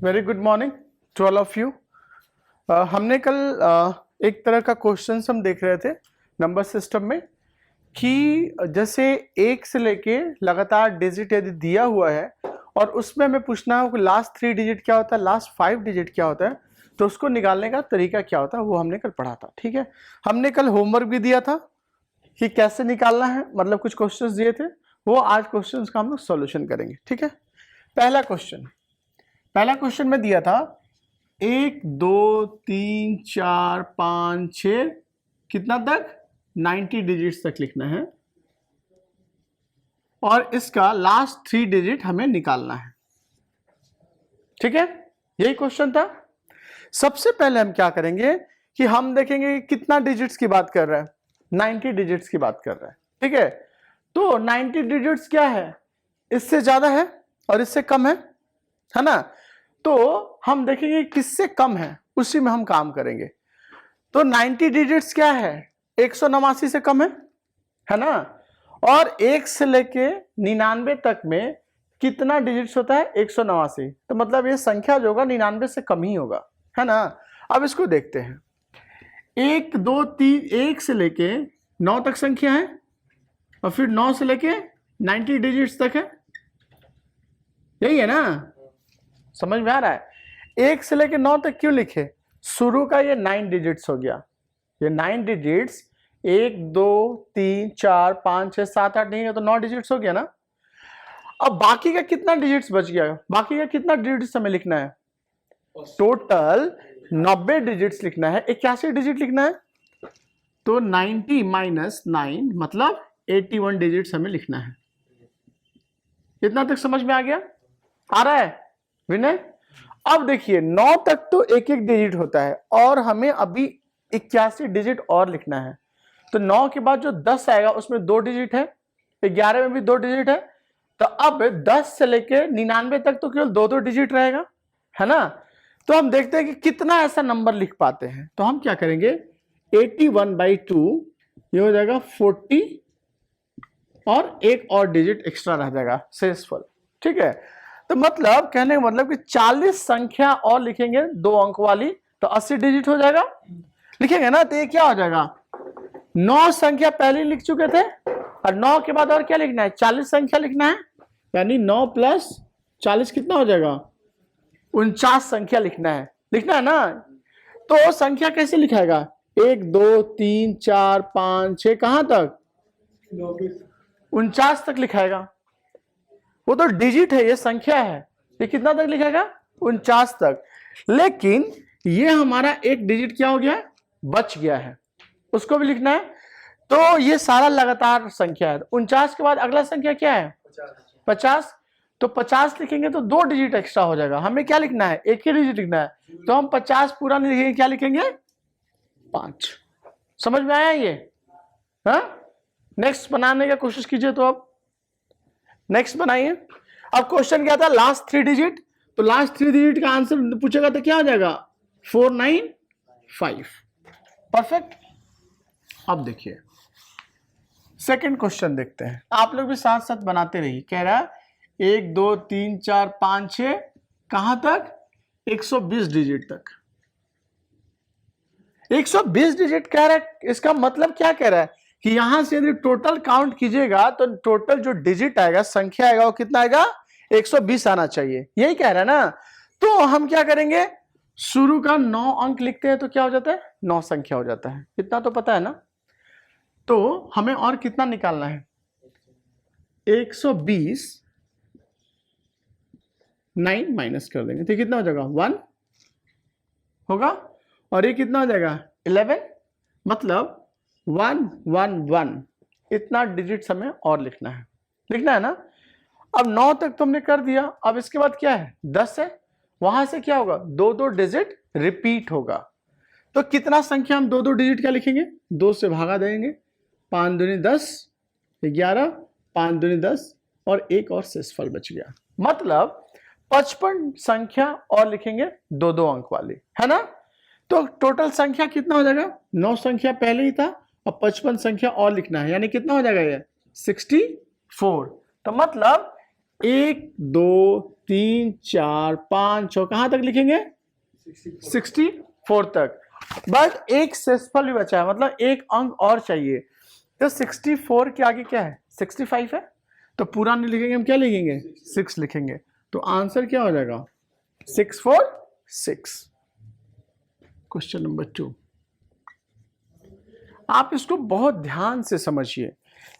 Very good morning to all of you. हमने कल एक तरह का क्वेश्चन हम देख रहे थे नंबर सिस्टम में कि जैसे एक से लेके लगातार डिजिट यदि दिया हुआ है और उसमें हमें पूछना है कि लास्ट 3 डिजिट क्या होता है, लास्ट 5 डिजिट क्या होता है, तो उसको निकालने का तरीका क्या होता है वो हमने कल पढ़ा था। ठीक है, हमने कल होमवर्क भी दिया था कि कैसे निकालना है, मतलब कुछ क्वेश्चंस दिए थे, वो आज क्वेश्चंस का हम लोग सॉल्यूशन करेंगे। ठीक है, पहला क्वेश्चन में दिया था 1 2 3 4 5 6 कितना तक 90 डिजिट्स तक लिखना है और इसका लास्ट 3 डिजिट हमें निकालना है। ठीक है, यही क्वेश्चन था। सबसे पहले हम क्या करेंगे कि हम देखेंगे कितना डिजिट्स की बात कर रहा है, 90 डिजिट्स की बात कर रहा है। ठीक है, तो 90 डिजिट्स क्या है, इससे ज्यादा है और इससे कम है ना। तो हम देखेंगे किससे कम है, उसी में हम काम करेंगे। तो 90 डिजिट्स क्या है, 189 से कम है ना। और 1 से लेके 99 तक में कितना डिजिट्स होता है, 189। तो मतलब ये संख्या जो होगा 99 से कम ही होगा, है ना। अब इसको देखते हैं, 1 2 3 1 से लेके 9 तक संख्या है और फिर 9 से लेके 90 डिजिट्स तक है, यही है ना। समझ में आ रहा है। 1 से लेके 9 तक क्यों लिखे, शुरू का ये 9 डिजिट्स हो गया, ये 9 डिजिट्स 1 2 3 4 5 6 7 8 नहीं है तो 9 डिजिट्स हो गया ना। अब बाकी का कितना डिजिट्स बच गया, बाकी का कितना डिजिट्स हमें लिखना है, टोटल 90 डिजिट्स लिखना है, 81 डिजिट लिखना है। तो 90 माइनस 9 मतलब 81 डिजिट्स हमें लिखना है। इतना तक समझ में आ गया, आ रहा है विनय। अब देखिए 9 तक तो एक एक डिजिट होता है और हमें अभी 81 डिजिट और लिखना है। तो 9 के बाद जो 10 आएगा उसमें 2 डिजिट है, 11 में भी 2 डिजिट है। तो अब 10 से लेके 99 तक तो केवल 2 डिजिट रहेगा, है ना। तो हम देखते हैं कि कितना ऐसा नंबर लिख पाते हैं। तो हम क्या करेंगे, 81/2 ये हो जाएगा 40 और एक और डिजिट एक्स्ट्रा रह जाएगा शेषफल। ठीक है, तो मतलब कहने का मतलब कि 40 संख्या और लिखेंगे 2 अंक वाली तो 80 डिजिट हो जाएगा, लिखेंगे ना। तो ये क्या हो जाएगा, 9 संख्या पहले लिख चुके थे और 9 के बाद और क्या लिखना है, 40 संख्या लिखना है, यानी 9 प्लस 40 कितना हो जाएगा, 49 संख्या लिखना है ना। तो संख्या कैसे लिखाएगा, 1 2 3 4 5 6 कहां तक, 49 तक लिखाएगा। वो तो डिजिट है, ये संख्या है, ये कितना तक लिखेगा, 49 तक। लेकिन ये हमारा एक डिजिट क्या हो गया है, बच गया है, उसको भी लिखना है। तो ये सारा लगातार संख्या है। 49 के बाद अगला संख्या क्या है, 50। तो 50 लिखेंगे तो 2 डिजिट एक्स्ट्रा हो जाएगा, हमें क्या लिखना है, एक ही डिजिट लिखना है। तो हम 50 पूरा नहीं लिखेंगे, क्या लिखेंगे, 5। समझ में आया ये, हाँ। नेक्स्ट बनाने का कोशिश कीजिए। तो अब नेक्स्ट बनाइए। अब क्वेश्चन क्या था, लास्ट 3 डिजिट, तो लास्ट 3 डिजिट का आंसर पूछेगा तो क्या हो जाएगा, 495। परफेक्ट। अब देखिए सेकंड क्वेश्चन देखते हैं, आप लोग भी साथ साथ बनाते रहिए। कह रहा है 1 2 3 4 5 6 कहां तक, 120 डिजिट तक। 120 डिजिट कह रहा है, इसका मतलब क्या कह रहा है कि यहां से यदि टोटल काउंट कीजिएगा तो टोटल जो डिजिट आएगा, संख्या आएगा, वो कितना आएगा, 120 आना चाहिए, यही कह रहा है ना। तो हम क्या करेंगे, शुरू का 9 अंक लिखते हैं तो क्या हो जाता है, 9 संख्या हो जाता है, इतना तो पता है ना। तो हमें और कितना निकालना है, 120 9 माइनस कर देंगे तो कितना हो जाएगा, 1 होगा और ये कितना हो जाएगा, 11। मतलब 1 1 1 इतना डिजिट्स हमें और लिखना है ना। अब 9 तक तो हमने कर दिया, अब इसके बाद क्या है, 10 है, वहां से क्या होगा, 2 डिजिट रिपीट होगा। तो कितना संख्या हम 2 डिजिट क्या लिखेंगे, 2 से भागा देंगे, 5 दूनी 10, 11, 5 दूनी 10 और एक और शेषफल बच गया। मतलब 55 संख्या और लिखेंगे 2 अंक वाली, है ना। तो टोटल संख्या कितना हो जाएगा, 9 संख्या पहले ही था और 55 संख्या और लिखना है, यानी कितना हो जाएगा ये, 64। तो मतलब 1 2 3 4 5 6 कहां तक लिखेंगे? 64 तक। बट एक शेषफल भी बचा है, मतलब एक अंक और चाहिए। तो 64 के आगे क्या है? 65 है। तो पूरा नहीं लिखेंगे, हम क्या लिखेंगे? 6 लिखेंगे। तो आंसर क्या हो जाएगा? 646। Question number 2। आप इसको बहुत ध्यान से समझिए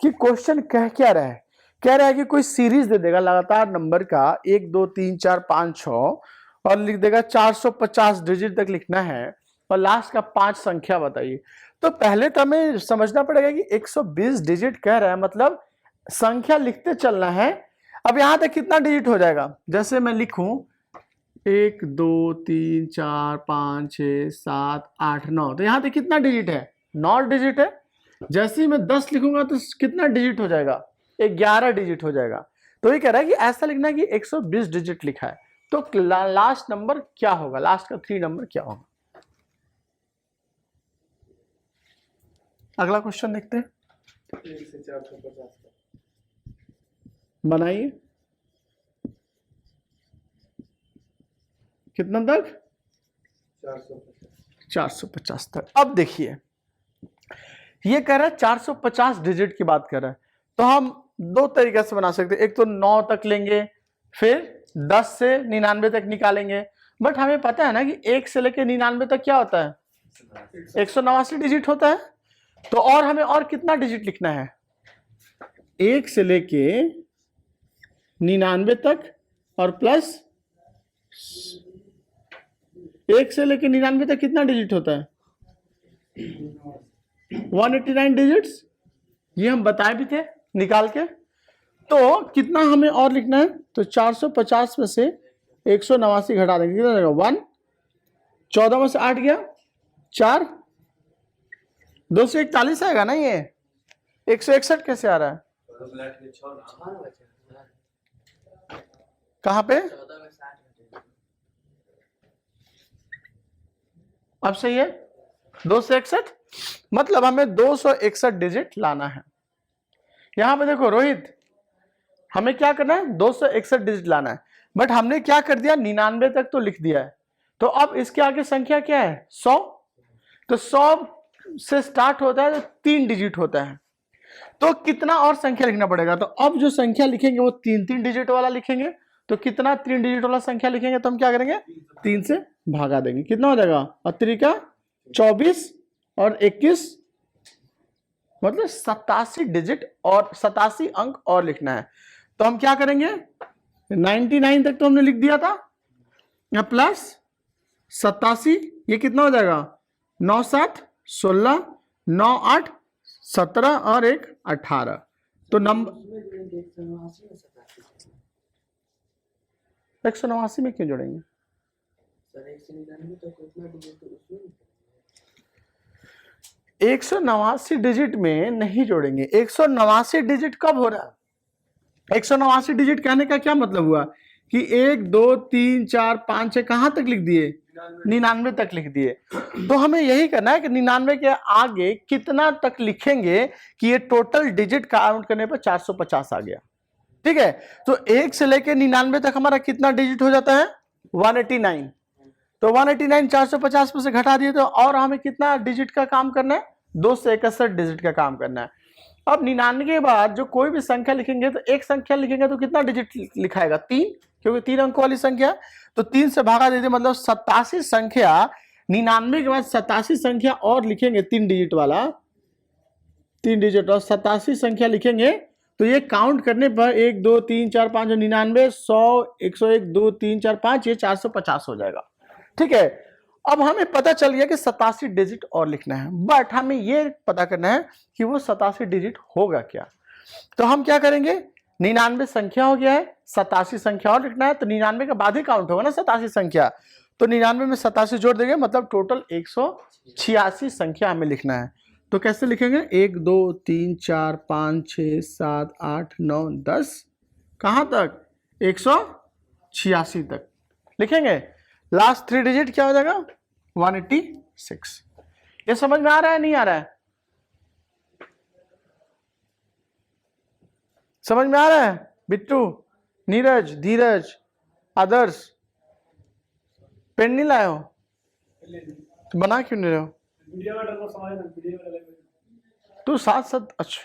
कि क्वेश्चन कह क्या रहा है। कह रहा है कि कोई सीरीज दे देगा लगातार नंबर का 1 2 3 4 5 6 और लिख देगा 450 डिजिट तक लिखना है और लास्ट का 5 संख्या बताइए। तो पहले तो हमें समझना पड़ेगा कि 120 डिजिट कह रहा है, मतलब संख्या लिखते चलना है। अब यहां तक कितना डिजिट हो जाएगा? जैसे मैं लिखूं 1 2 3 4 5 6 7 8 9, तो यहां तक कितना डिजिट है? 9 डिजिट है। जैसे ही मैं 10 लिखूंगा तो कितना डिजिट हो जाएगा? 11 डिजिट हो जाएगा। तो ये कह रहा है कि ऐसा लिखना है कि 120 डिजिट लिखा है। तो लास्ट नंबर क्या होगा? लास्ट का 3 नंबर क्या होगा? अगला क्वेश्चन देखते हैं। 1 से 450 बनाइए। कितना तक? 450 तक। अब देखिए, ये कह रहा है 450 डिजिट की बात कर रहा है। तो हम दो तरीके से बना सकते हैं। एक तो 9 तक लेंगे, फिर 10 से 99 तक निकालेंगे। बट हमें पता है ना कि 1 से लेके 99 तक क्या होता है? 189 डिजिट होता है। तो और हमें और कितना डिजिट लिखना है? 1 से लेके 99 तक और प्लस 1 से लेके 99 तक कितना डिजिट होता है? 189 डिजिट्स। ये हम बताए भी थे निकाल के। तो कितना हमें और लिखना है? तो 450 में से 189 घटा देंगे, कितना रहेगा? 1। 14 में से 8 गया 4, 241 आएगा ना। ये 161 कैसे आ रहा है? कहां पे? अब सही है। 261, मतलब हमें 261 डिजिट लाना है। यहां पे देखो रोहित, हमें क्या करना है? 261 डिजिट लाना है। बट हमने क्या कर दिया? 99 तक तो लिख दिया है। तो अब इसके आगे संख्या क्या है? 100। तो 100 से स्टार्ट होता है तो 3 डिजिट होता है। तो कितना और संख्या लिखना पड़ेगा? तो अब जो संख्या लिखेंगे वो 3 डिजिट वाला लिखेंगे। तो कितना 3 डिजिट वाला संख्या लिखेंगे? तो हम क्या करेंगे? 3 से भागा देंगे। कितना हो जाएगा? और 3 का 24 और 21, मतलब 87 डिजिट और 87 अंक और लिखना है। तो हम क्या करेंगे? 99 तक तो हमने लिख दिया था, या प्लस 87, ये कितना हो जाएगा? 9 7 16, 9 8 17 और 1 18। तो नंबर 189 में क्यों जोड़ेंगे? 189 डिजिट में नहीं जोड़ेंगे। 189 डिजिट कब हो रहा है? 189 डिजिट कहने का क्या मतलब हुआ कि 1 2 3 4 5 6 कहां तक लिख दिए? 99 तक लिख दिए। तो हमें यही करना है कि 99 के आगे कितना तक लिखेंगे कि ये टोटल डिजिट काउंट करने पर 450 आ गया। ठीक है। तो 1 से लेके 99 तक हमारा कितना डिजिट हो जाता है? 189। तो 189 450 में से घटा दिए, तो और हमें कितना डिजिट का काम करना है? 261 डिजिट का काम करना है। अब 99 के बाद जो कोई भी संख्या लिखेंगे तो एक संख्या लिखेंगे तो कितना डिजिट लिखाएगा? 3, क्योंकि 3 अंकों वाली संख्या। तो 3 से भागा दे दे, मतलब 87 संख्या। 99 के बाद 87 संख्या और लिखेंगे 3 डिजिट वाला, 3 डिजिट और 87 संख्या लिखेंगे। तो ये काउंट करने पर 1 2 3 4 5 99 100 101 2 3 4 5, ये 450 हो जाएगा। ठीक है। अब हमें पता चल गया कि 87 डिजिट और लिखना है, बट हमें यह पता करना है कि वो 87 डिजिट होगा क्या। तो हम क्या करेंगे? 99 संख्या हो गया है, 87 संख्या और लिखना है। तो 99 के बाद ही काउंट होगा ना 87 संख्या। तो 99 में 87 जोड़ देंगे, मतलब टोटल 186 संख्या हमें लिखना है। तो कैसे लिखेंगे? 1 2 3 4 5 6 7 8 9 10, कहां तक? 186 तक लिखेंगे। लास्ट 3 डिजिट क्या हो जाएगा? 186। ये समझ में आ रहा है नहीं आ रहा है? समझ में आ रहा है बिट्टू? नीरज, धीरज, आदर्श, पेन नहीं लाए हो तो बना क्यों नहीं रहे हो? वीडियो में डालो समझ में, वीडियो में डालो। तो साथ साथ अच्छा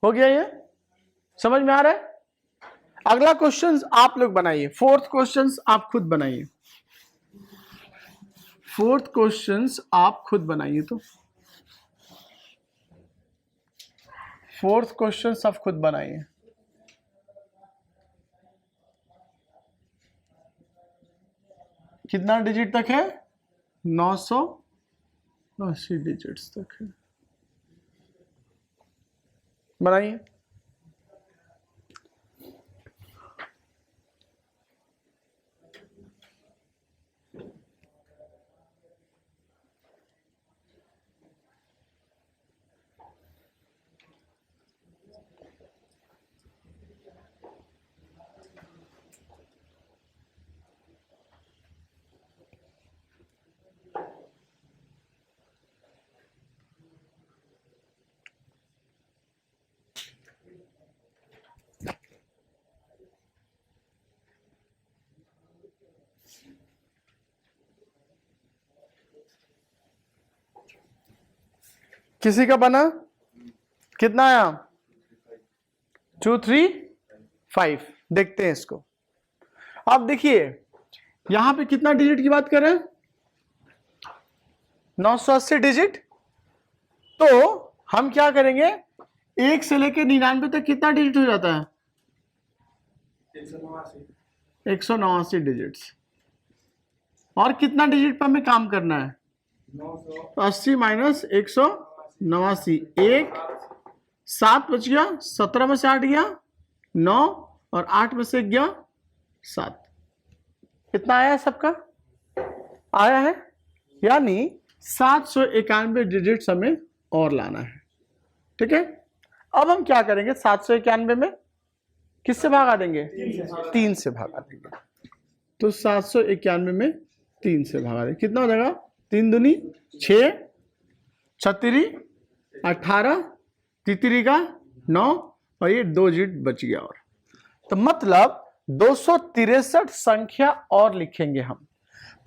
हो गया, ये समझ में आ रहा है? अगला क्वेश्चन आप लोग बनाइए, फोर्थ क्वेश्चन आप खुद बनाइए, फोर्थ क्वेश्चन आप खुद बनाइए। तो फोर्थ क्वेश्चन आप खुद बनाइए। कितना डिजिट तक है? 980 डिजिट्स तक है। बनाइए। किसी का बना? कितना आया? 2 3 5। देखते हैं इसको। अब देखिए यहां पे कितना डिजिट की बात कर रहे हैं? 980 डिजिट। तो हम क्या करेंगे, 1 से लेकर 99 तक कितना डिजिट हो जाता है? 189 डिजिट्स। और कितना डिजिट पर हमें काम करना है? 80 माइनस 189। 1 7 बच गया, 17 में से 8 गया 9 और 8 में से गया 7। कितना आया है सबका? आया है, यानी 791 डिजिट्स हमें और लाना है। ठीक है, अब हम क्या करेंगे, 791 में किससे भागा देंगे? 3 से भागा देंगे। तो 791 में 3 से भागा देंगे, कितना हो जाएगा? 3 दूनी 6, 6 18, तितरी का 9 और ये 2 डिजिट बच गया। और तो मतलब 263 संख्या और लिखेंगे हम।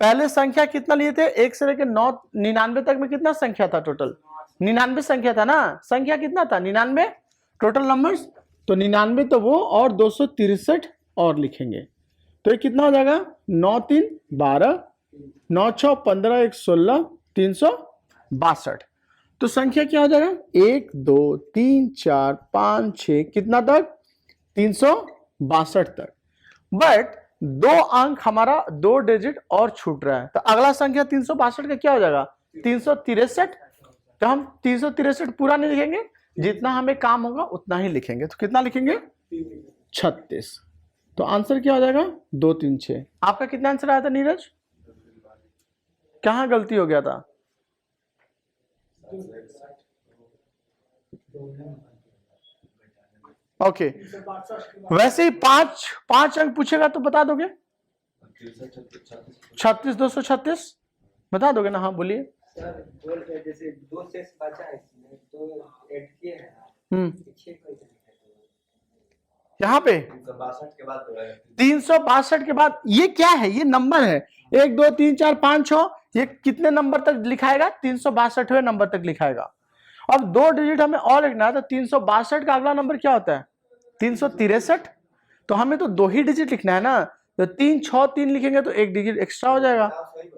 पहले संख्या कितना लिए थे? 1 से लेकर 99 तक में कितना संख्या था टोटल? 99 संख्या था ना। संख्या कितना था? 99 टोटल नंबर्स। तो 99 तो वो और 263 और लिखेंगे। तो ये कितना हो जाएगा? 9 3 12, 9 6 15, 1 16, 362। तो संख्या क्या हो जाएगा? 1 2 3 4 5 6 कितना तक? 362 तक। बट 2 अंक हमारा 2 डिजिट और छूट रहा है। तो अगला संख्या 362 का क्या हो जाएगा? 363। तो हम 363 पूरा नहीं लिखेंगे, जितना हमें काम होगा उतना ही लिखेंगे। तो कितना लिखेंगे? 36। तो आंसर क्या हो जाएगा? 2 3 6। आपका कितना आंसर आया था नीरज? कहां गलती हो गया था? ओके, वैसे ही 5 अंक पूछेगा तो बता दोगे? 36 236 बता दोगे ना? हाँ बोलिए। सर जैसे 2 शेष बचा है इसमें, तो ऐड किए हैं यहाँ पे 362 के बाद ये क्या है? ये नंबर है 1 2 3 4 5 6। ये कितने नंबर तक लिखाएगा? 362वें नंबर तक लिखाएगा। अब 2 डिजिट हमें और लिखना है। तो 362 का अगला नंबर क्या होता है? 363। तो हमें तो 2 ही डिजिट लिखना है ना। तो 3 6 3 लिखेंगे तो 1 डिजिट एक्स्ट्रा हो जाएगा।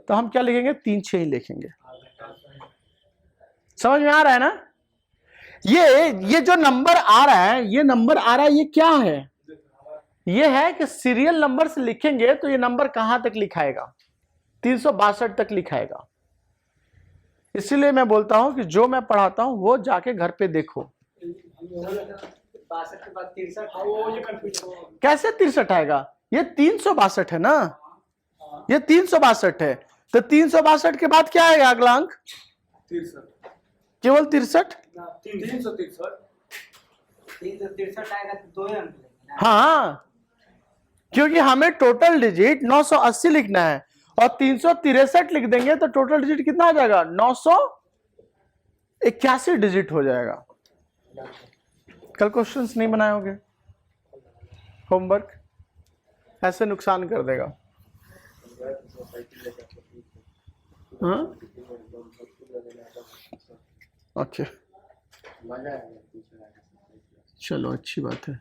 तो हम क्या लिखेंगे? 3 6 ही लिखेंगे। समझ में आ रहा है ना? ये जो नंबर आ रहा है, ये नंबर आ रहा है, ये क्या है? ये है कि सीरियल नंबर से लिखेंगे तो ये नंबर कहां तक लिखाएगा? 362 तक लिखाएगा। इसीलिए मैं बोलता हूं कि जो मैं पढ़ाता हूं वो जाके घर पे देखो। 62 के बाद 63। कैसे 63 आएगा? ये 362 है ना, ये 362 है। तो 362 के बाद क्या आएगा अगला अंक? 63। केवल 63। 363 आएगा तो 2 अंक लगेगा। हाँ, क्योंकि हमें टोटल डिजिट 980 लिखना है और 363 लिख देंगे तो टोटल डिजिट कितना आ जाएगा? 981 डिजिट हो जाएगा। कल क्वेश्चंस नहीं बनाए होगे, होमवर्क ऐसे नुकसान कर देगा। हाँ ओके चलो अच्छी बात है।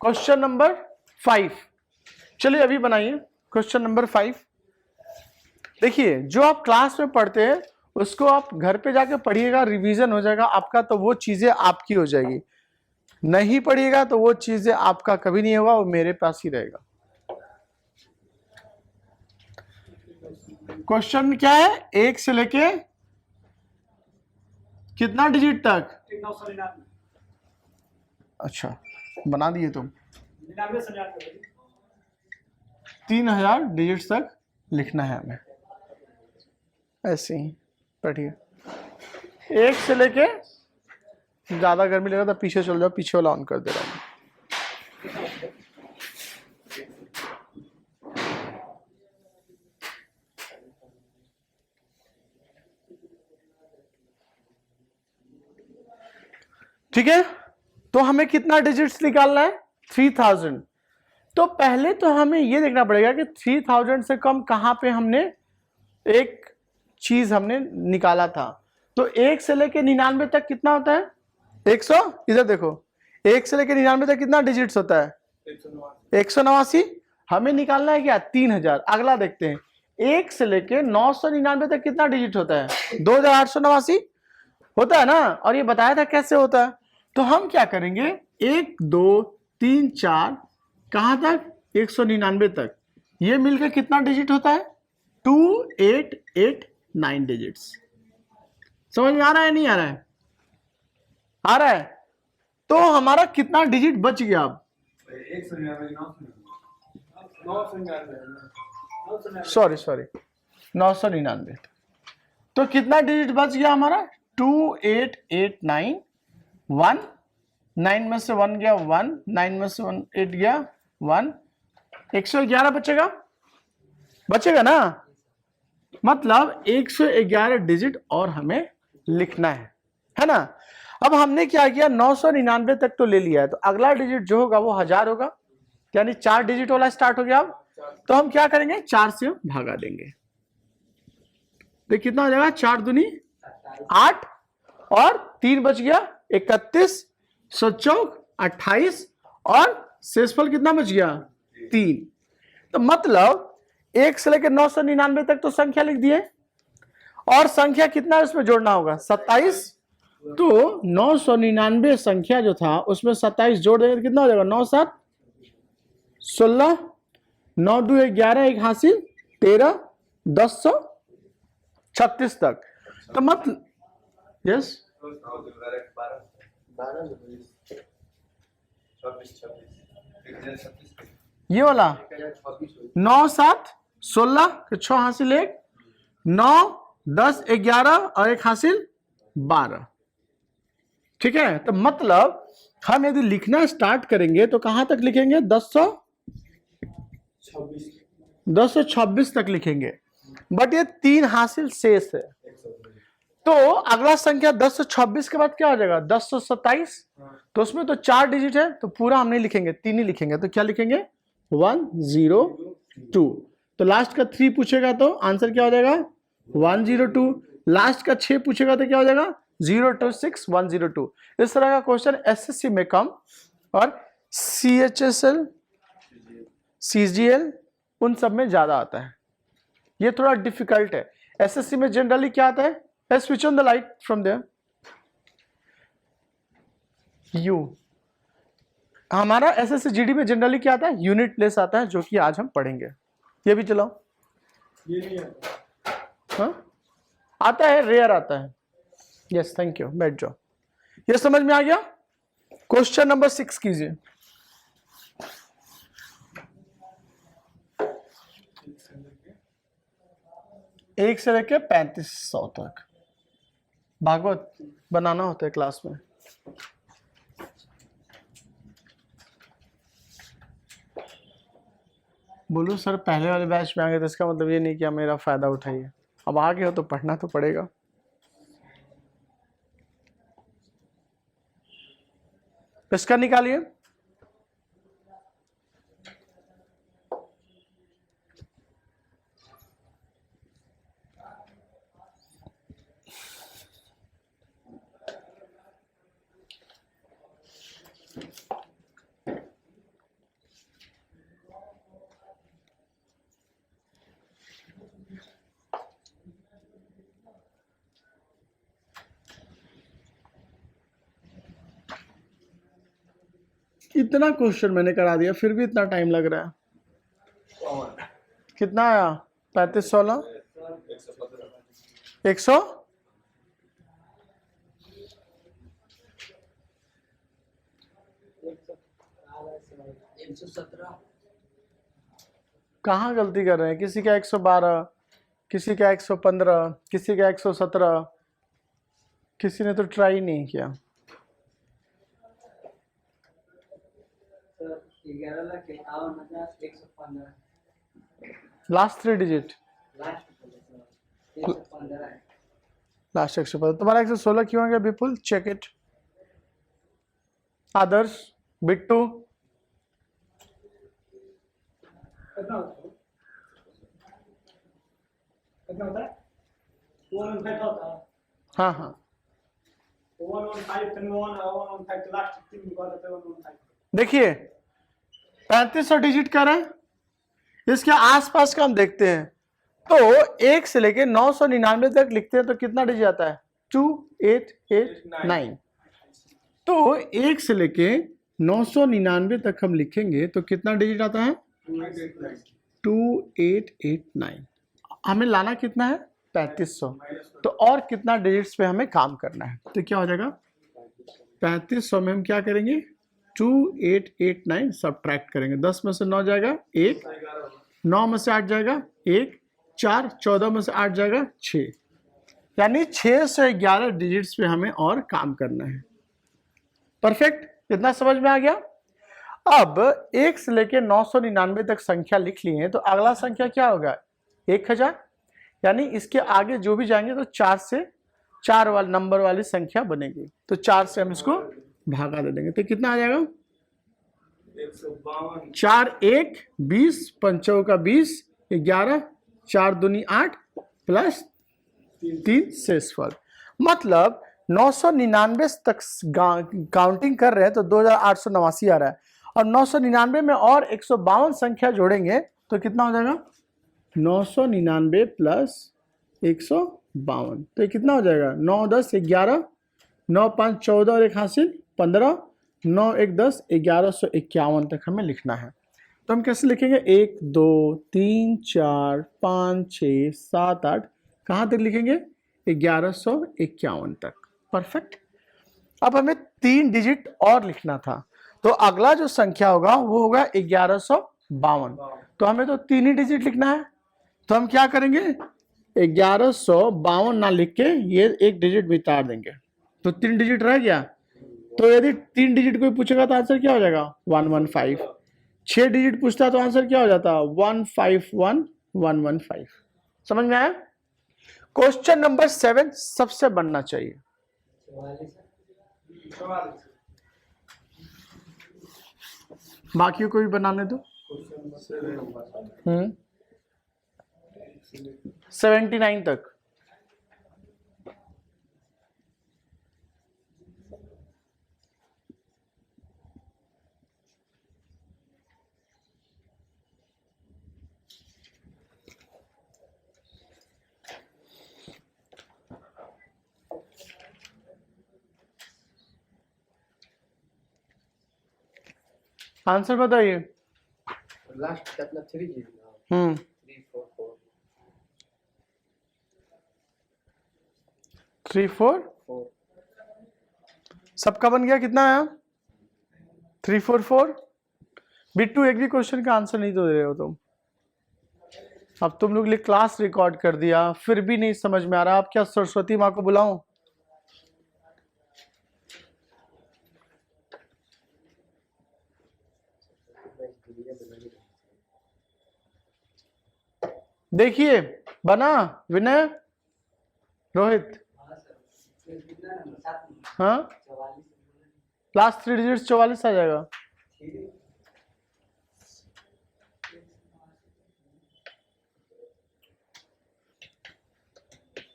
क्वेश्चन नंबर 5, चलिए अभी बनाइए क्वेश्चन नंबर 5। देखिए जो आप क्लास में पढ़ते हैं उसको आप घर पे जाके पढ़िएगा, रिवीजन हो जाएगा आपका, तो वो चीजें आपकी हो जाएगी। नहीं पढ़िएगा तो वो चीजें आपका कभी नहीं होगा, वो मेरे पास ही रहेगा। क्वेश्चन क्या है, 1 से लेके कितना डिजिट तक? 999 अच्छा बना दिए तुम। 99 से 99 3000 डिजिट्स तक लिखना है हमें, ऐसे ही पढ़िए। 1 से लेके, ज्यादा गर्मी लगा तो पीछे चल जाओ, पीछे वाला ऑन कर दे रहा हूं। ठीक है, तो हमें कितना डिजिट्स निकालना है? 3000। तो पहले तो हमें यह देखना पड़ेगा कि 3000 से कम कहां पे हमने एक चीज हमने निकाला था। तो 1 से लेके 99 तक कितना होता है? 100, इधर देखो, 1 से लेके 99 तक कितना डिजिट्स होता है? 189। हमें निकालना है क्या? 3000। अगला देखते हैं, 1 से लेके 999 तक कितना डिजिट होता है? 2889 होता है ना। और ये बताया था कैसे होता है। तो हम क्या करेंगे, 1 2 3 4 कहां तक? 199 तक। ये मिलकर कितना डिजिट होता है? 2889 डिजिट्स। समझ में आ रहा है नहीं आ रहा है? आ रहा है। तो हमारा कितना डिजिट बच गया अब? 999 तो कितना डिजिट बच गया हमारा? 2889 1 9 में से 1 गया 1, 9 में से 1 8 गया 1, 111 बचेगा ना। मतलब 111 डिजिट और हमें लिखना है ना। अब हमने क्या किया, 999 तक तो ले लिया है, तो अगला डिजिट जो होगा वो 1000 होगा, यानी 4 डिजिट वाला स्टार्ट हो गया। अब तो हम क्या करेंगे, 4 से भागा देंगे। तो कितना हो जाएगा? 4 दूनी 8 और 3 बच गया 31, 7 28 और शेषफल कितना बच गया? 3। तो मतलब 1 से लेकर 999 तक तो संख्या लिख दिए, और संख्या कितना उसमें जोड़ना होगा? 27। तो 999 संख्या जो था उसमें 27 जोड़ देंगे तो कितना हो जाएगा? 9 7 16, 9 2 11, एक हासिल 13, 1036 तक। तो मतलब यस, ये वाला 9 7 16 के 6 हासिल 1, 9 10 11 और एक हासिल 12। ठीक है, तो मतलब हम यदि लिखना स्टार्ट करेंगे तो कहां तक लिखेंगे? 1026 तक लिखेंगे, बट ये 3 हासिल शेष है। तो अगला संख्या 1026 के बाद क्या हो जाएगा? 1027। तो उसमें तो 4 डिजिट है, तो पूरा हम नहीं लिखेंगे, 3 ही लिखेंगे। तो क्या लिखेंगे? 102। तो लास्ट का 3 पूछेगा तो आंसर क्या हो जाएगा? 102। लास्ट का 6 पूछेगा तो क्या हो जाएगा? 026102। इस तरह का क्वेश्चन एसएससी में कम, और सीएचएसएल सीजीएल उन सब में ज्यादा आता है। ये थोड़ा डिफिकल्ट है। एसएससी में जनरली क्या आता है? Switch on the light from there. You हमारा एसएससी जीडी में जनरली क्या आता है? यूनिट प्लेस आता है, जो कि आज हम पढ़ेंगे। ये भी चलाओ। ये नहीं आता। हाँ आता है, रेयर आता है। यस थैंक यू, बैठ जाओ। ये समझ में आ गया? क्वेश्चन नंबर 6 कीजिए। एक से लेके 3500 तक भागवत बनाना होता है क्लास में। बोलो सर पहले वाले बैच में आ गए, तो इसका मतलब ये नहीं कि मेरा फायदा उठाइए। अब आ गए हो तो पढ़ना तो पड़ेगा। इसका निकालिए। इतना क्वेश्चन मैंने करा दिया फिर भी इतना टाइम लग रहा है। कितना आया? 35 16 100 117 कहाँ गलती कर रहे हैं? किसी का 112, किसी का 115, किसी का 117, किसी ने तो ट्राई नहीं किया। सर 11,51,115 लास्ट 3 डिजिट, लास्ट 115 है। लास्ट 115। तुम्हारा 116 क्यों आ गया विपुल? Check it. आदर्श, बिट्टू, कितना होता है? कितना होता है? 115 होता है। हाँ हाँ 115 फिर 115 तो लास्ट 3 निकाल देते हैं 115। देखिए 3500 डिजिट कर रहे हैं, इसके आसपास का हम देखते हैं तो 1 से लेके 999 तक लिखते हैं तो कितना डिजिट आता है? 2889। तो 1 से लेके 999 तक हम लिखेंगे तो कितना डिजिट आता है? 2889। हमें लाना कितना है? 3500। तो और कितना डिजिट्स पे हमें काम करना है? तो क्या हो जाएगा? 3500 में हम क्या करेंगे? 2889 सब्ट्रैक्ट करेंगे। 10 में से 9 जाएगा 1, 9 में से 8 जाएगा 1, 4, 14 में से 8 जाएगा 6, यानी 6 से 11 डिजिट्स पे हमें और काम करना है। परफेक्ट, इतना समझ में आ गया। अब 1 से लेके 999 तक संख्या लिख लिए हैं तो अगला संख्या क्या होगा? 1000, यानी इसके आगे जो भी जाएंगे तो 4 से 4 वाले नंबर वाली संख्या बनेगी, तो 4 से हम इसको भागा दे देंगे तो कितना आ जाएगा? 4 1 20, 5 का 20, 11, 4 दूनी 8 प्लस 3 शेषफल। मतलब 999 तक काउंटिंग कर रहे हैं तो 2889 आ रहा है, और 999 में और 152 संख्या जोड़ेंगे तो कितना हो जाएगा? 999 प्लस 152, तो ये कितना हो जाएगा? 9 10 11, 9 5 14 और 1 हासिल 15, 9 1 10, 1151 तक हमें लिखना है। तो हम कैसे लिखेंगे? 1 2 3 4 5 6 7 8, कहाँ तक लिखेंगे? 1151 तक। परफेक्ट। अब हमें 3 डिजिट और लिखना था, तो अगला जो संख्या होगा वो होगा 1152। तो हमें तो 3 ही डिजिट लिखना है, तो हम क्या करेंगे? 1152 ना लिख के ये 1 डिजिट मिटा देंगे तो 3 डिजिट रह गया। तो यदि 3 डिजिट कोई पूछेगा तो आंसर क्या हो जाएगा? 115। 6 डिजिट पूछता है तो आंसर क्या हो जाता? 151115। समझ में आया? क्वेश्चन नंबर 7 सबसे बनना चाहिए। 44 बाकियों को भी बनाने दो। 79 तक। आंसर बताइए। लास्ट कितना 3 जी 3 4 4 सबका बन गया? कितना आया? 3 4 4। बिट्टू एक भी क्वेश्चन का आंसर नहीं तो दे रहे हो तुम। अब तुम लोग लिए क्लास रिकॉर्ड कर दिया फिर भी नहीं समझ में आ रहा। आप क्या सरस्वती माँ को बुलाऊं? देखिए बना विनय, रोहित। हां सर कितना नंबर 7 हाँ 44 लास्ट 3 डिजिट्स 44 आ जाएगा।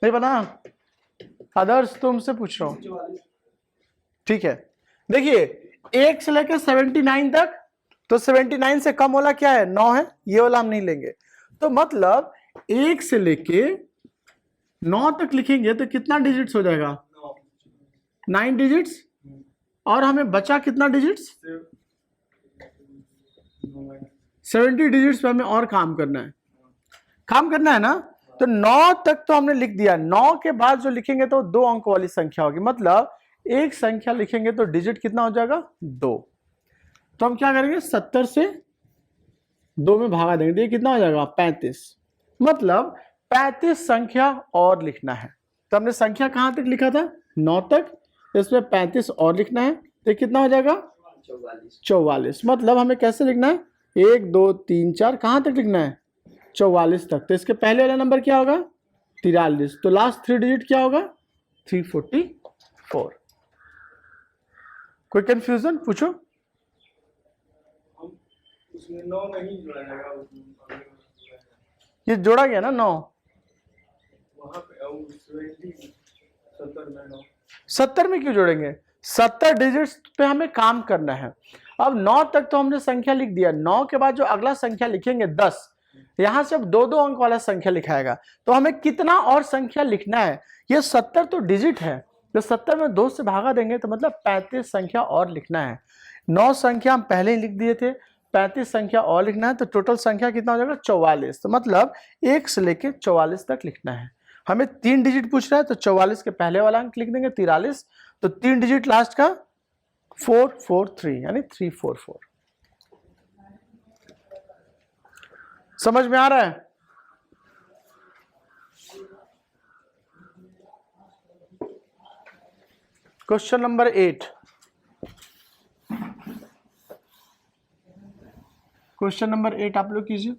नहीं बना, अदर्स तुमसे पूछ रहा हूं। ठीक है, देखिए 1 से लेकर 79 तक, तो 79 से कम वाला क्या है, 9 है, ये वाला हम नहीं लेंगे। तो मतलब 1 से लेके 9 तक लिखेंगे तो कितना डिजिट्स हो जाएगा, 9 डिजिट्स। और हमें बचा कितना डिजिट्स, 70 डिजिट्स पे हमें और काम करना है ना। तो 9 तक तो हमने लिख दिया, 9 के बाद जो लिखेंगे तो 2 अंक वाली संख्या होगी, मतलब एक संख्या लिखेंगे तो डिजिट कितना हो जाएगा, 2। तो हम क्या करेंगे, 70 से 2 में भागा देंगे, ये कितना हो जाएगा, 35। मतलब 35 संख्या और लिखना है। तो हमने संख्या कहां तक लिखा था, 9 तक, इसमें 35 और लिखना है, तो कितना हो जाएगा, 44। मतलब हमें कैसे लिखना है, 1 2 3 4, कहां तक लिखना है, 44 तक। तो इसके पहले वाला नंबर क्या होगा, 43। तो लास्ट 3 डिजिट क्या होगा, 344। कोई कंफ्यूजन पूछो। उसमें 9 नहीं जोड़ा जाएगा, ये जोड़ा गया ना 9, वहां पे 70 में 9। 70 में क्यों जोड़ेंगे, 70 डिजिट्स पे हमें काम करना है। अब 9 तक तो हमने संख्या लिख दिया, 9 के बाद जो अगला संख्या लिखेंगे 10, यहां से अब 2-2 अंक वाला संख्या लिखाएगा। तो हमें कितना और संख्या लिखना है, ये 70 तो डिजिट है, तो 70 में 2 से भागा देंगे तो मतलब 35 संख्या और लिखना है। 9 संख्या हम पहले ही लिख दिए थे, 35 संख्या और लिखना है, तो टोटल संख्या कितना हो जाएगा, 44। तो मतलब 1 से लेके 44 तक लिखना है। हमें 3 डिजिट पूछ रहा है, तो 44 के पहले वाला अंक लिख देंगे 43, तो 3 डिजिट लास्ट का 443, यानी 344। समझ में आ रहा है। क्वेश्चन नंबर 8, क्वेश्चन नंबर 8 आप लोग कीजिए।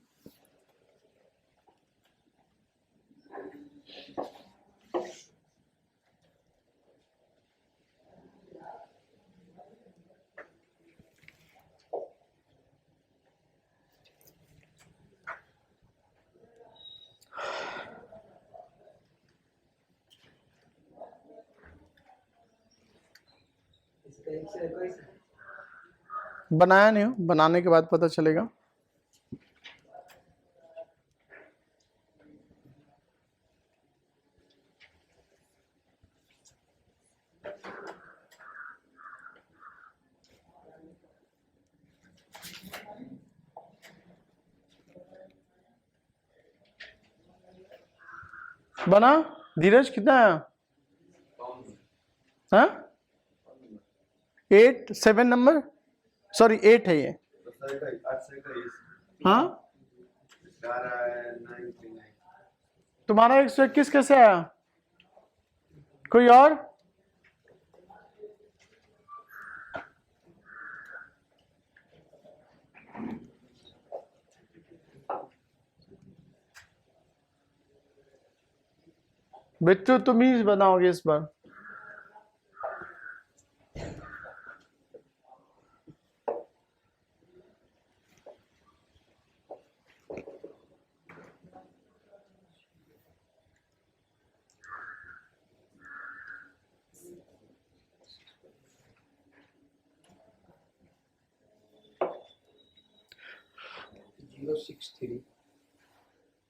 बनाया नहीं हूं, बनाने के बाद पता चलेगा। बना, धीरज कितना है, हाँ 8 7 नंबर, सॉरी 8 है ये, हाँ तुम्हारा 121 कैसे आया, कोई और, बिट्टू तुम ही बनाओगे इस बार।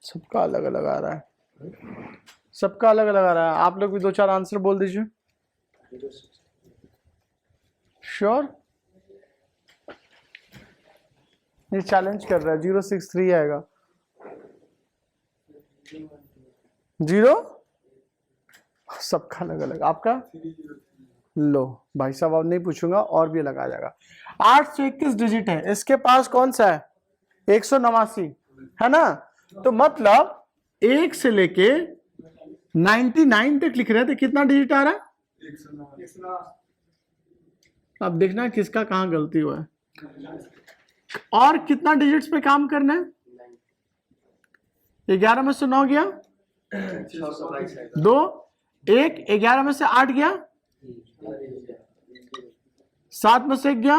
सबका अलग अलग आ रहा है, सबका अलग अलग आ रहा है। आप लोग भी 2-4 आंसर बोल दीजिए। श्योर, ये चैलेंज कर रहा है, 063 आएगा। 0, सबका अलग अलग। आपका लो भाई साहब, अब नहीं पूछूंगा, और भी अलग आ जाएगा। 821 डिजिट है, इसके पास कौन सा है, 189 है ना। तो मतलब 1 से लेके 99 तक लिख रहे हैं, तो कितना डिजिट आ रहा है, 109। अब देखना किसका कहां गलती हुआ है। और कितना डिजिट्स पे काम करना है, 11 में से 9 गया, 2 1 11 में से 8 गया, 7 में से 1 गया,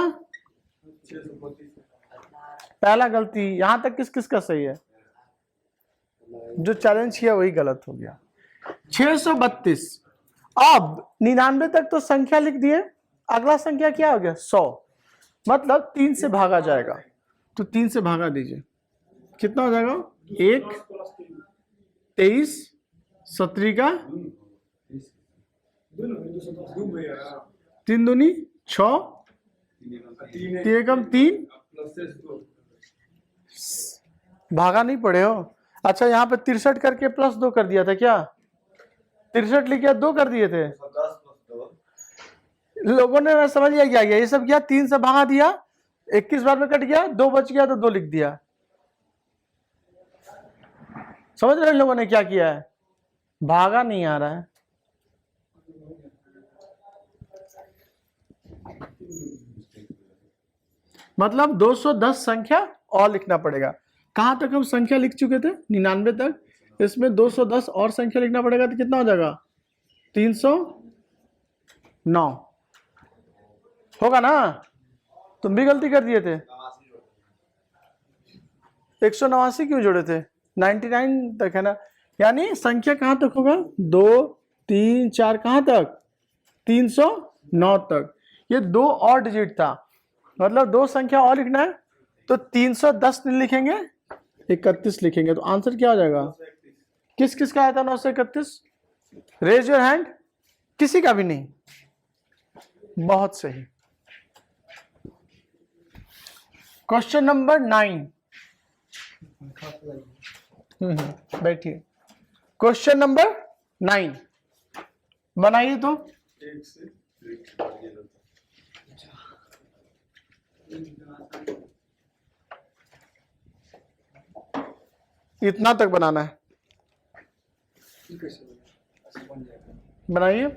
पहला गलती। यहां तक किस किस का सही है? जो चैलेंज किया वही गलत हो गया। 632। अब 99 तक तो संख्या लिख दिए, अगला संख्या क्या हो गया? 100। मतलब 3 से भागा जाएगा, तो 3 से भागा दीजिए, कितना हो जाएगा? 1, 23, 17 का 3 दूनी 6, 3 एकम 3, भागा नहीं पड़े हो। अच्छा यहाँ पे 63 करके +2 कर दिया था क्या? 63 लिख 2 कर दिए थे लोगों ने, मैं समझ लिया क्या गया ये सब किया, 3 से भागा दिया, 21 बार में कट गया, 2 बच गया तो 2 लिख दिया। समझ रहे लोगों ने क्या किया है? भागा नहीं आ रहा है। मतलब 210 संख्या और लिखना पड़ेगा। कहां तक हम संख्या लिख चुके थे? 99 तक। इसमें 210 और संख्या लिखना पड़ेगा, तो कितना हो जाएगा? 309 होगा ना? तुम भी गलती कर दिए थे। 189 क्यों जोड़े थे? 99 तक है ना, यानी संख्या कहां तक होगा? 2, 3, 4 कहां तक? 309 तक। ये 2 और डिजिट था, मतलब 2 संख्या और लिखना है, तो 310 नहीं लिखेंगे, 31 लिखेंगे। तो आंसर क्या हो जाएगा? किस किस का आया था 931? Raise your hand. किसी का भी नहीं। बहुत सही। Question number 9। बैठिए। क्वेश्चन नंबर 9 बनाइए तो। इतना तक बनाना है, बनाइए।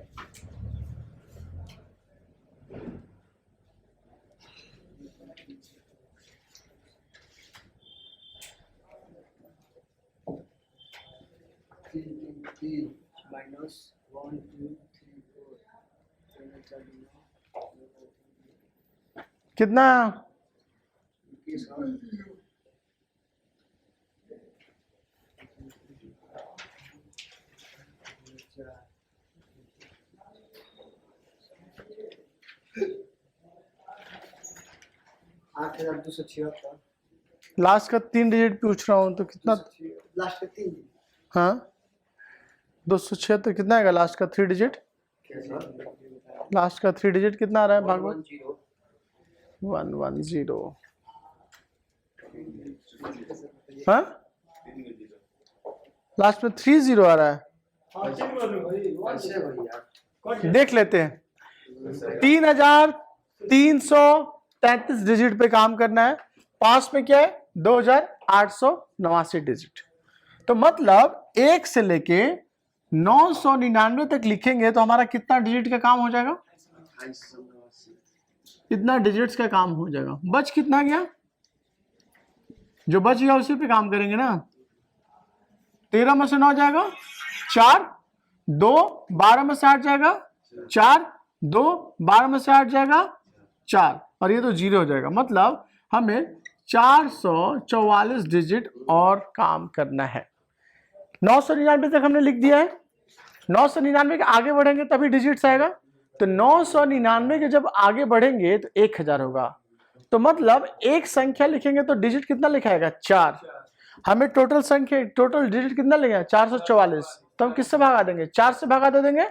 -1 2 3 4 कितना? लास्ट का 3 डिजिट पूछ रहा हूं, तो कितना? लास्ट का 3। हाँ 276 कितना आएगा लास्ट का 3 डिजिट? लास्ट का 3 डिजिट कितना आ रहा है भागवत? 110। हाँ लास्ट में 30 आ रहा है। देख लेते हैं। 3333 डिजिट पे काम करना है। पास में क्या है? 2889 डिजिट। तो मतलब 1 से लेके 999 तक लिखेंगे तो हमारा कितना डिजिट का काम हो जाएगा? इतना डिजिट्स का काम हो जाएगा। बच कितना गया? जो बच गया उसी पे काम करेंगे ना। 13 में से 9 जाएगा 4, 2 12 में से 8 जाएगा 4, 2 12 में से 8 जाएगा 4, और ये तो 0 हो जाएगा। मतलब हमें 444 डिजिट और काम करना है। 999 तक हमने लिख दिया है। 999 के आगे बढ़ेंगे तभी डिजिट्स आएगा। तो 999 के जब आगे बढ़ेंगे तो 1000 होगा। तो मतलब एक संख्या लिखेंगे तो डिजिट कितना लिखाएगा? 4। हमें टोटल संख्या, टोटल डिजिट कितना लिखा? 444। तो हम किससे भागा देंगे? 4 से भागा दे देंगे।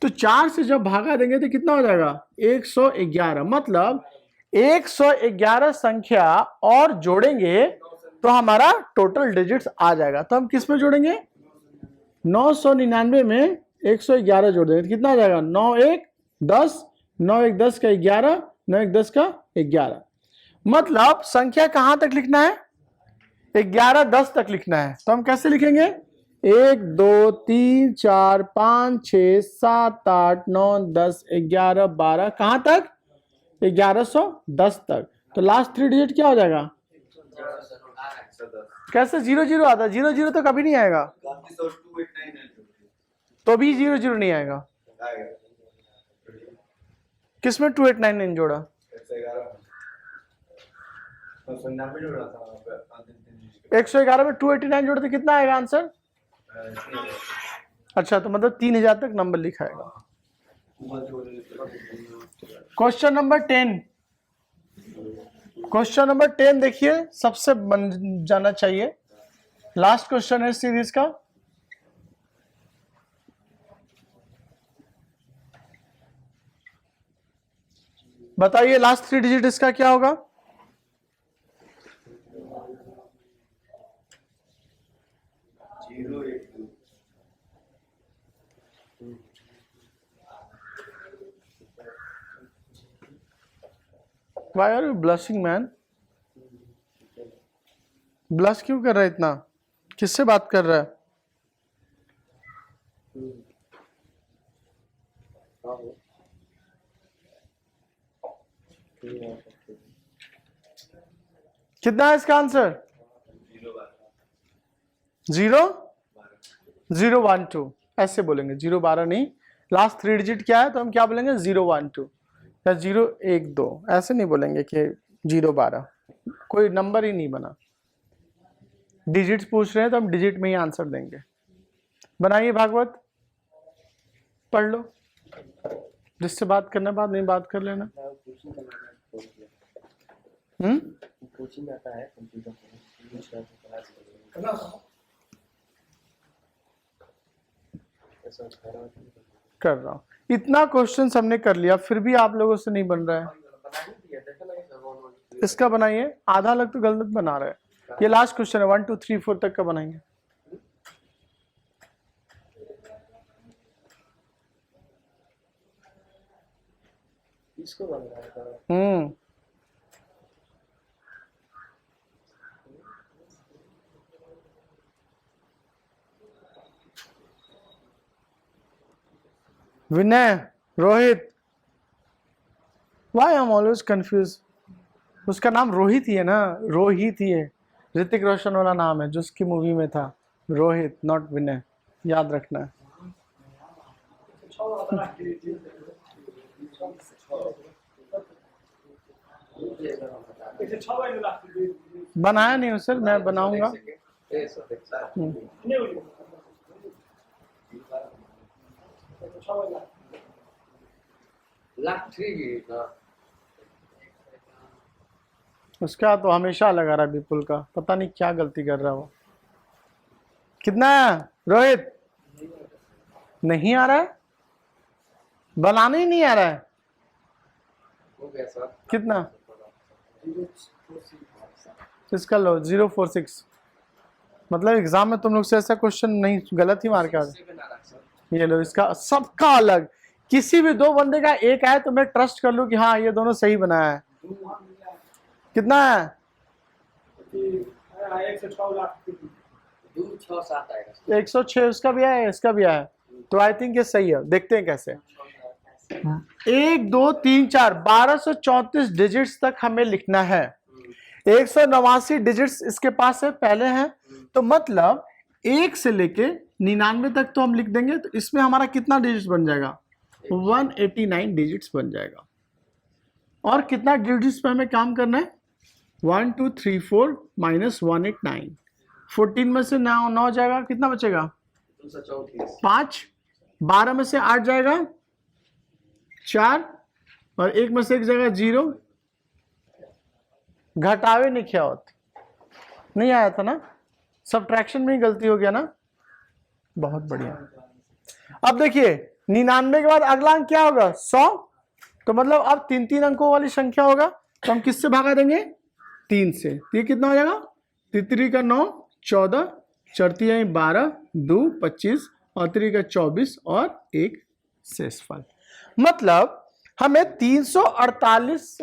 तो 4 से जब भागा देंगे तो कितना हो जाएगा? 111। मतलब 111 संख्या और जोड़ेंगे तो हमारा टोटल डिजिट्स आ जाएगा। तो हम किस में जोड़ेंगे? 999 में 111 जोड़ देंगे तो कितना आ जाएगा? 9 1 10, 9 1 10 का 11, 9 1 10 का 11। मतलब संख्या कहां तक लिखना है? 11 10 तक लिखना है। तो हम कैसे लिखेंगे? 1 2 3 4 5 6 7 8 9 10 11 12 कहां तक? 1110 तक। तो लास्ट 3 डिजिट क्या हो जाएगा? कैसे 00 आता है? 00 तो कभी नहीं आएगा। तो भी 00 नहीं आएगा। किसमें 289 नहीं जोड़ा? 111 में 289 जोड़ते कितना आएगा आंसर? अच्छा, तो मतलब 3000 तक नंबर लिखाएगा। क्वेश्चन नंबर 10, क्वेश्चन नंबर 10 देखिए, सबसे बन जाना चाहिए, लास्ट क्वेश्चन है सीरीज का। बताइए लास्ट 3 डिजिट इसका क्या होगा? Why are you blushing, man? Blush क्यों कर रहा है इतना? किससे बात कर रहा है? कितना है इसका आंसर? 012 ऐसे बोलेंगे, 012 नहीं, लास्ट 3 डिजिट क्या है तो हम क्या बोलेंगे? 012 या 012, ऐसे नहीं बोलेंगे कि 012, कोई नंबर ही नहीं बना। डिजिट्स पूछ रहे हैं तो हम डिजिट में ही आंसर देंगे। बनाइए भागवत, पढ़ लो, जिससे बात करना बात नहीं बात कर लेना। कर रहा हूँ, इतना क्वेश्चन हमने कर लिया फिर भी आप लोगों से नहीं बन रहा है। इसका बनाइए, आधा अलग तो गलत बना रहा है। ये लास्ट क्वेश्चन है, 1 2 3 4 तक का बनाएंगे। इसको बन रहा है। Vinay, Rohit, why I am always confuse. उसका नाम रोहित ही है ना, रोहित ही है, ऋतिक रोशन वाला नाम है जो उसकी मूवी में था, रोहित, नॉट विनय, याद रखना है। बनाया नहीं सर, मैं बनाऊंगा। उसका तो हमेशा लगा रहा है विपुल का, पता नहीं क्या गलती कर रहा है वो। कितना है रोहित? नहीं आ रहा है, बनाने ही नहीं आ रहा है। कितना इसका? लो 046, मतलब एग्जाम में तुम लोग से ऐसा क्वेश्चन नहीं, गलत ही मार के आ गए। ये लो, इसका सबका अलग, किसी भी दो बंदे का एक आए तो मैं ट्रस्ट कर लूं कि हाँ ये दोनों सही बनाया है। कितना है? 106 उसका भी है, इसका भी है, तो आई थिंक ये सही है। देखते हैं कैसे। 1 2 3 4 1234 डिजिट्स तक हमें लिखना है। 189 डिजिट्स इसके पास है, पहले है, तो मतलब 1 से लेके 99 तक तो हम लिख देंगे। तो इसमें हमारा कितना डिजिट्स बन जाएगा? 189 डिजिट्स बन जाएगा। और कितना डिजिट्स पे हमें काम करना है? 1 2 3 4 माइनस 189, 14 में से 9 जाएगा, कितना बचेगा? 5, 12 में से 8 जाएगा 4, और 1 में से 1 जाएगा 0। घटावे नहीं क्या होता, नहीं आया था ना, सब्ट्रैक्शन में ही गलती हो गया ना। बहुत बढ़िया। अब देखिए 99 के बाद अगला अंक क्या होगा? 100, तो मतलब अब 3 अंकों वाली संख्या होगा, तो हम किससे भागा देंगे? 3 से। तो ये कितना हो जाएगा? 3 का 9 14, 4 12, 2 25, और 3 का 24, और 1 शेषफल। मतलब हमें 348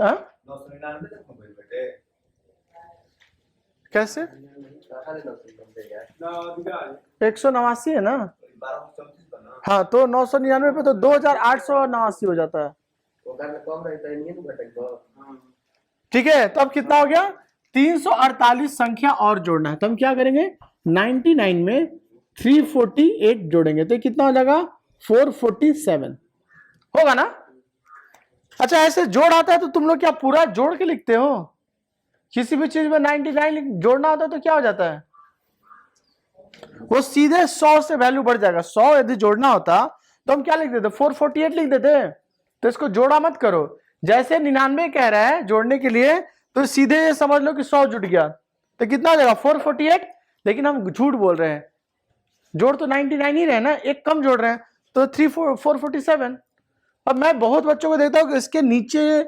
कैसे? 189 है ना, हाँ, तो 999 पे तो 2889 हो जाता है। ठीक है, तो अब कितना हो गया? 348 संख्या और जोड़ना है, तो हम क्या करेंगे? 99 में 348 जोड़ेंगे, तो कितना हो जाएगा? 447 होगा ना। अच्छा ऐसे जोड़ आता है तो तुम लोग क्या पूरा जोड़ के लिखते हो? किसी भी चीज में 99 जोड़ना होता है तो क्या हो जाता है? वो सीधे 100 से वैल्यू बढ़ जाएगा। 100 यदि जोड़ना होता तो हम क्या लिख देते? 448 लिख देते। तो इसको जोड़ा मत करो। जैसे 99 कह रहा है जोड़ने के लिए, तो सीधे ये समझ लो कि 100 जुड़ गया, तो कितना हो जाएगा? 448। लेकिन हम झूठ बोल रहे हैं, जोड़ तो 99 ही रहे ना, एक कम जोड़ रहे हैं, तो 447। अब मैं बहुत बच्चों को देखता हूँ कि इसके नीचे,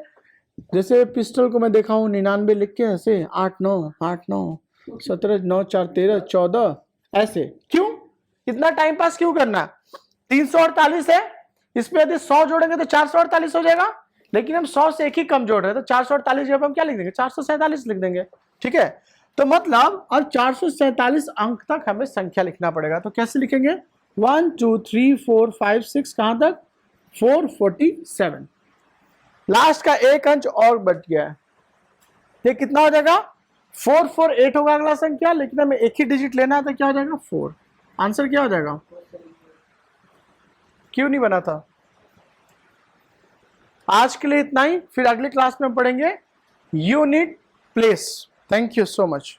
जैसे पिस्टल को मैं देखा हूँ 99 लिख के ऐसे 8 9 8 9 17 9 4 13 14 ऐसे। क्यों इतना टाइम पास क्यों करना? 348 है, इसमें यदि 100 जोड़ेंगे तो 448 हो जाएगा, लेकिन हम 100 से एक ही कम जोड़ रहे हैं, तो 448 जब हम क्या लिख देंगे? 447 लिख देंगे। ठीक है, तो मतलब अब 447 अंक तक हमें संख्या लिखना पड़ेगा। तो कैसे लिखेंगे? 1 2 3 4 5 6 कहां तक? 447। लास्ट का एक अंक और बच गया है, ये कितना हो जाएगा? 448 होगा अगला संख्या, लेकिन हमें एक ही डिजिट लेना है, तो क्या हो जाएगा? 4। आंसर क्या हो जाएगा? क्यों नहीं बना था? आज के लिए इतना ही, फिर अगली क्लास में पढ़ेंगे unit place. Thank you so much.